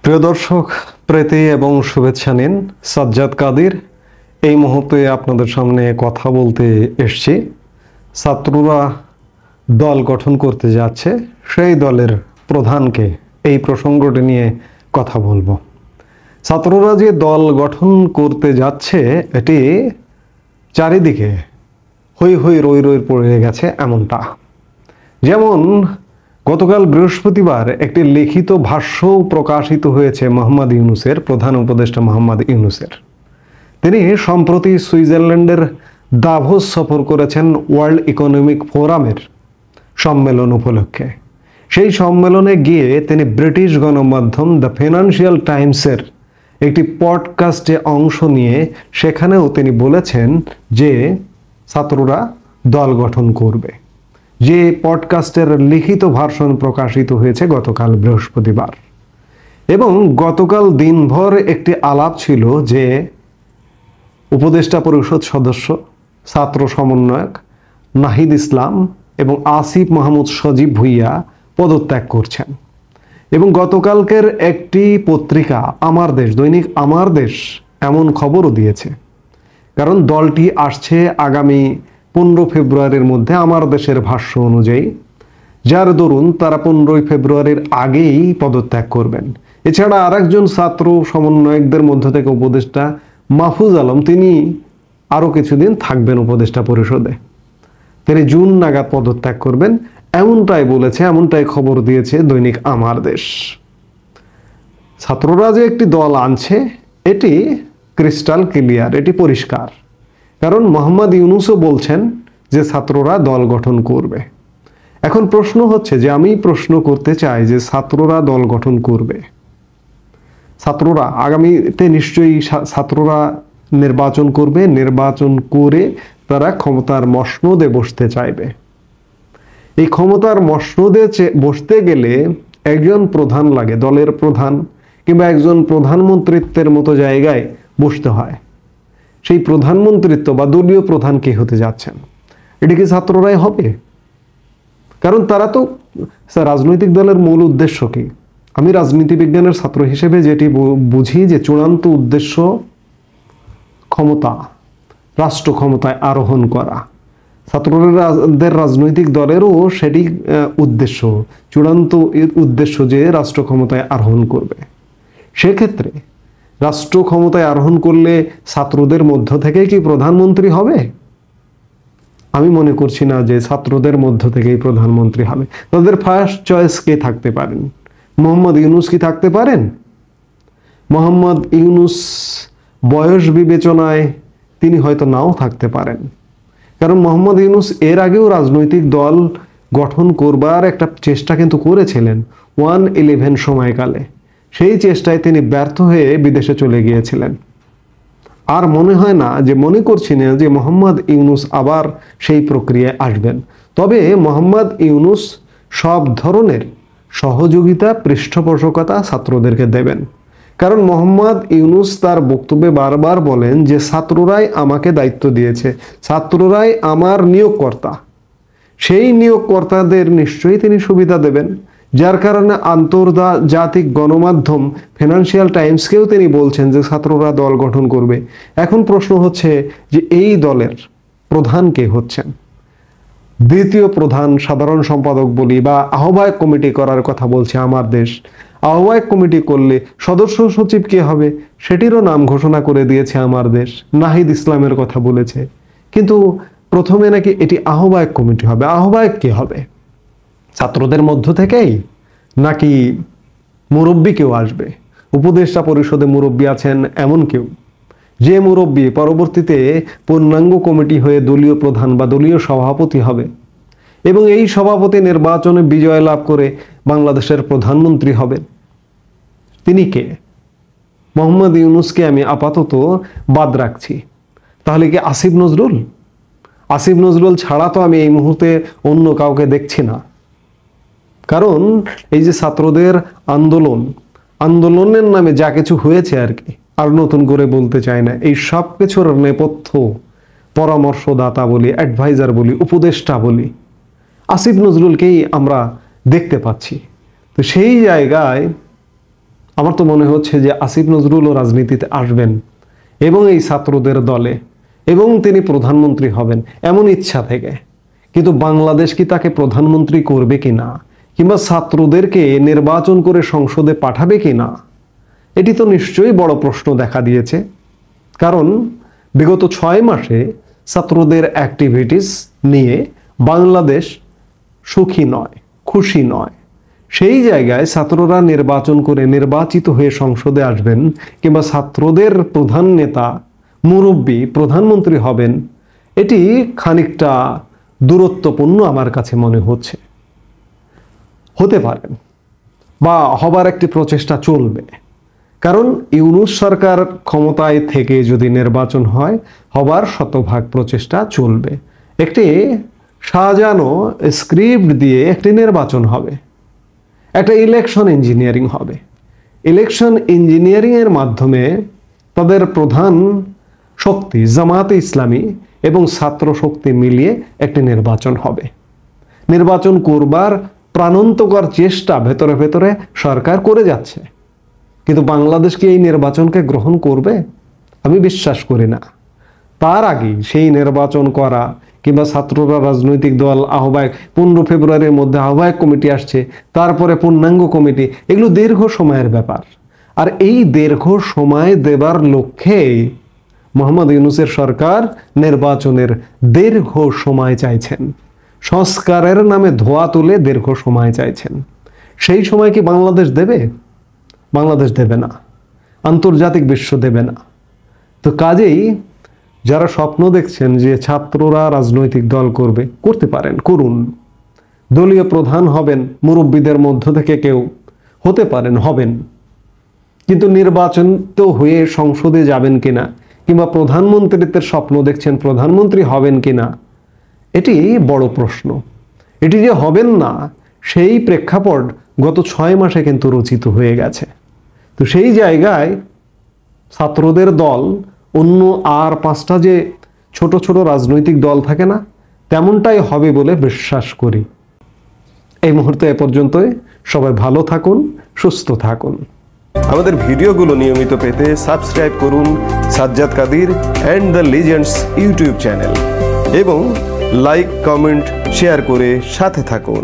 প্রিয় দর্শক, প্রীতি এবং শুভেচ্ছা নিন। সাজ্জাদ কাদির এই মুহূর্তে আপনাদের সামনে কথা বলতে এসেছি। ছাত্ররা দল গঠন করতে যাচ্ছে, সেই দলের প্রধানকে এই প্রসঙ্গটি নিয়ে কথা বলবো। ছাত্ররা যে দল গঠন করতে যাচ্ছে এটি চারিদিকে হই হই রই রই পড়ে গেছে এমনটা। যেমন গতকাল বৃহস্পতিবার একটি লিখিত ভাষ্য প্রকাশিত হয়েছে মোহাম্মদ ইউনূসের, প্রধান উপদেষ্টা মোহাম্মদ ইউনূসের। তিনি সম্প্রতি সুইজারল্যান্ডের দাভোস সফর করেছেন ওয়ার্ল্ড ইকোনমিক ফোরামের সম্মেলন উপলক্ষে। সেই সম্মেলনে গিয়ে তিনি ব্রিটিশ গণমাধ্যম দ্য ফিনান্সিয়াল টাইমসের একটি পডকাস্টে অংশ নিয়ে সেখানেও তিনি বলেছেন যে ছাত্ররা দল গঠন করবে। যে পডকাস্টের লিখিত ভার্সন প্রকাশিত হয়েছে গতকাল বৃহস্পতিবার, এবং গতকাল দিনভর একটি আলাপ ছিল যে উপদেষ্টা পরিষদ সদস্য, ছাত্র সমন্বয়ক নাহিদ ইসলাম এবং আসিফ মাহমুদ সজীব ভুইয়া পদত্যাগ করছেন। এবং গতকালকের একটি পত্রিকা আমার দেশ, দৈনিক আমার দেশ এমন খবরও দিয়েছে, কারণ দলটি আসছে আগামী 15 ফেব্রুয়ারির মধ্যে আমার দেশের ভাষ্য অনুযায়ী, যার দরুন তারা 15 ফেব্রুয়ারির আগেই পদত্যাগ করবেন। এছাড়া আরেকজন ছাত্র সমন্বয়কদের মধ্য থেকে উপদেষ্টা মাহফুজ আলম, তিনি আরও কিছুদিন থাকবেন উপদেষ্টা পরিষদে, তিনি জুন নাগাদ পদত্যাগ করবেন, এমনটাই বলেছে, এমনটাই খবর দিয়েছে দৈনিক আমার দেশ। ছাত্ররা যে একটি দল আনছে এটি ক্রিস্টাল ক্লিয়ার, এটি পরিষ্কার, কারণ মোহাম্মদ ইউনূসও বলছেন যে ছাত্ররা দল গঠন করবে। এখন প্রশ্ন হচ্ছে যে আমি প্রশ্ন করতে চাই যে ছাত্ররা দল গঠন করবে, ছাত্ররা আগামীতে নিশ্চয়ই ছাত্ররা নির্বাচন করবে, নির্বাচন করে তারা ক্ষমতার মসনদে বসতে চাইবে। এই ক্ষমতার মসনদে বসতে গেলে একজন প্রধান লাগে, দলের প্রধান কিংবা একজন প্রধানমন্ত্রিত্বের মতো জায়গায় বসতে হয়। সেই প্রধানমন্ত্রিত্ব বা দলীয় প্রধান কে হতে যাচ্ছেন, এটি কি ছাত্ররাই হবে? কারণ তারা তো রাজনৈতিক দলের মূল উদ্দেশ্য কি? আমি রাজনীতি বিজ্ঞানের ছাত্র হিসেবে যেটি বুঝি যে চূড়ান্ত উদ্দেশ্য ক্ষমতা, রাষ্ট্র ক্ষমতায় আরোহণ করা। ছাত্রদের রাজনৈতিক দলেরও সেটি উদ্দেশ্য, চূড়ান্ত উদ্দেশ্য যে রাষ্ট্র ক্ষমতায় আরোহণ করবে। সেক্ষেত্রে রাষ্ট্র ক্ষমতায় আরোহণ করলে ছাত্রদের মধ্য থেকে কি প্রধানমন্ত্রী হবে? আমি মনে করছি না যে ছাত্রদের মধ্য থেকেই প্রধানমন্ত্রী হবে। তাদের ফার্স্ট চয়েস কে থাকতে পারেন? মোহাম্মদ ইউনূস কি থাকতে পারেন? মোহাম্মদ ইউনূস বয়স বিবেচনায় তিনি হয়তো নাও থাকতে পারেন, কারণ মোহাম্মদ ইউনূস এর আগেও রাজনৈতিক দল গঠন করবার একটা চেষ্টা কিন্তু করেছিলেন 1-11 সময়কালে। সেই চেষ্টায় তিনি ব্যর্থ হয়ে বিদেশে চলে গিয়েছিলেন। আর মনে করছি না যে মোহাম্মদ ইউনূস আবার সেই প্রক্রিয়ায় আসবেন। তবে মোহাম্মদ ইউনূস সব ধরনের সহযোগিতা, পৃষ্ঠপোষকতা ছাত্রদেরকে দেবেন, কারণ মোহাম্মদ ইউনূস তার বক্তব্যে বারবার বলেন যে ছাত্ররাই আমাকে দায়িত্ব দিয়েছে, ছাত্ররাই আমার নিয়োগকর্তা। সেই নিয়োগকর্তাদের নিশ্চয়ই তিনি সুবিধা দেবেন, যার কারণে আন্তর্জাতিক গণমাধ্যম ফিনান্সিয়াল টাইমসকেও তিনি বলছেন যে ছাত্ররা দল গঠন করবে। এখন প্রশ্ন হচ্ছে যে এই দলের প্রধান কে হচ্ছেন? দ্বিতীয় প্রধান, সাধারণ সম্পাদক বলি বা আহ্বায়ক কমিটি করার কথা বলছে আমার দেশ। আহ্বায়ক কমিটি করলে সদস্য সচিব কে হবে সেটিরও নাম ঘোষণা করে দিয়েছে আমার দেশ, নাহিদ ইসলামের কথা বলেছে। কিন্তু প্রথমে নাকি এটি আহ্বায়ক কমিটি হবে। আহ্বায়ক কে হবে? ছাত্রদের মধ্য থেকেই নাকি মুরব্বী কেউ আসবে? উপদেষ্টা পরিষদে মুরব্বী আছেন এমন কেউ, যে মুরব্বী পরবর্তীতে পূর্ণাঙ্গ কমিটি হয়ে দলীয় প্রধান বা দলীয় সভাপতি হবে এবং এই সভাপতি নির্বাচনে বিজয় লাভ করে বাংলাদেশের প্রধানমন্ত্রী হবেন। তিনি কে? মোহাম্মদ ইউনূসকে আমি আপাতত বাদ রাখছি। তাহলে কি আসিফ নজরুল? আসিফ নজরুল ছাড়া তো আমি এই মুহূর্তে অন্য কাউকে দেখছি না। কারণ এই যে ছাত্রদের আন্দোলনের নামে যা কিছু হয়েছে আর কি, আর নতুন করে বলতে চাই না, এই সব কিছুর নেপথ্য পরামর্শদাতা বলি, অ্যাডভাইজার বলি, উপদেষ্টা বলি, আসিফ নজরুলকেই আমরা দেখতে পাচ্ছি। তো সেই জায়গায় আমার তো মনে হচ্ছে যে আসিফ নজরুলও রাজনীতিতে আসবেন এবং এই ছাত্রদের দলে, এবং তিনি প্রধানমন্ত্রী হবেন এমন ইচ্ছা থেকে। কিন্তু বাংলাদেশ কি তাকে প্রধানমন্ত্রী করবে কি না, কিংবা ছাত্রদেরকে নির্বাচন করে সংসদে পাঠাবে কি না, এটি তো নিশ্চয়ই বড় প্রশ্ন দেখা দিয়েছে। কারণ বিগত 6 মাসে ছাত্রদের অ্যাক্টিভিটিস নিয়ে বাংলাদেশ সুখী নয়, খুশি নয়। সেই জায়গায় ছাত্ররা নির্বাচন করে নির্বাচিত হয়ে সংসদে আসবেন, কিংবা ছাত্রদের প্রধান নেতা মুরব্বী প্রধানমন্ত্রী হবেন, এটি খানিকটা দূরত্বপূর্ণ আমার কাছে মনে হচ্ছে। হতে পারেন বা হবার একটি প্রচেষ্টা চলবে, কারণ ইউনূস সরকার ক্ষমতায় থেকে যদি নির্বাচন হয়, হবার শতভাগ প্রচেষ্টা চলবে। একটি সাজানো স্ক্রিপ্ট দিয়ে একটি নির্বাচন হবে, একটা ইলেকশন ইঞ্জিনিয়ারিং হবে। ইলেকশন ইঞ্জিনিয়ারিংয়ের মাধ্যমে তাদের প্রধান শক্তি জামায়াতে ইসলামী এবং ছাত্র শক্তি মিলিয়ে একটি নির্বাচন হবে। নির্বাচন করবার প্রাণান্তকর চেষ্টা ভেতরে ভেতরে সরকার করে যাচ্ছে, কিন্তু বাংলাদেশ কি এই নির্বাচনকে গ্রহণ করবে? আমি বিশ্বাস করি না। তার আগে সেই নির্বাচন করা, কিংবা ছাত্ররা রাজনৈতিক দল আহ্বায়ক 15 ফেব্রুয়ারির মধ্যে আহ্বায়ক কমিটি আসছে, তারপরে পূর্ণাঙ্গ কমিটি, এগুলো দীর্ঘ সময়ের ব্যাপার। আর এই দীর্ঘ সময় দেবার লক্ষ্যে মোহাম্মদ ইউনূসের সরকার নির্বাচনের দীর্ঘ সময় চাইছেন, সংস্কারের নামে ধোয়া তুলে দীর্ঘ সময় চাইছেন। সেই সময় কি বাংলাদেশ দেবে? বাংলাদেশ দেবে না, আন্তর্জাতিক বিশ্ব দেবে না। তো কাজেই যারা স্বপ্ন দেখছেন যে ছাত্ররা রাজনৈতিক দল করবে, করতে পারেন, করুন। দলীয় প্রধান হবেন মুরব্বীদের মধ্য থেকে কেউ, হতে পারেন, হবেন। কিন্তু নির্বাচন তো হয়ে সংসদে যাবেন কিনা, কিংবা প্রধানমন্ত্রীত্বের স্বপ্ন দেখছেন, প্রধানমন্ত্রী হবেন কিনা, এটি বড় প্রশ্ন। এটি যে হবেন না, সেই প্রেক্ষাপট গত 6 মাসে কিন্তু রচিত হয়ে গেছে। তো সেই জায়গায় ছাত্রদের দল অন্য আর 5টা যে ছোট ছোট রাজনৈতিক দল থাকে না, তেমনটাই হবে বলে বিশ্বাস করি। এই মুহূর্তে এ পর্যন্তই। সবাই ভালো থাকুন, সুস্থ থাকুন। আমাদের ভিডিওগুলো নিয়মিত পেতে সাবস্ক্রাইব করুন Sajjad Kadir and the legends YouTube channel, এবং লাইক, কমেন্ট, শেয়ার করে সাথে থাকুন।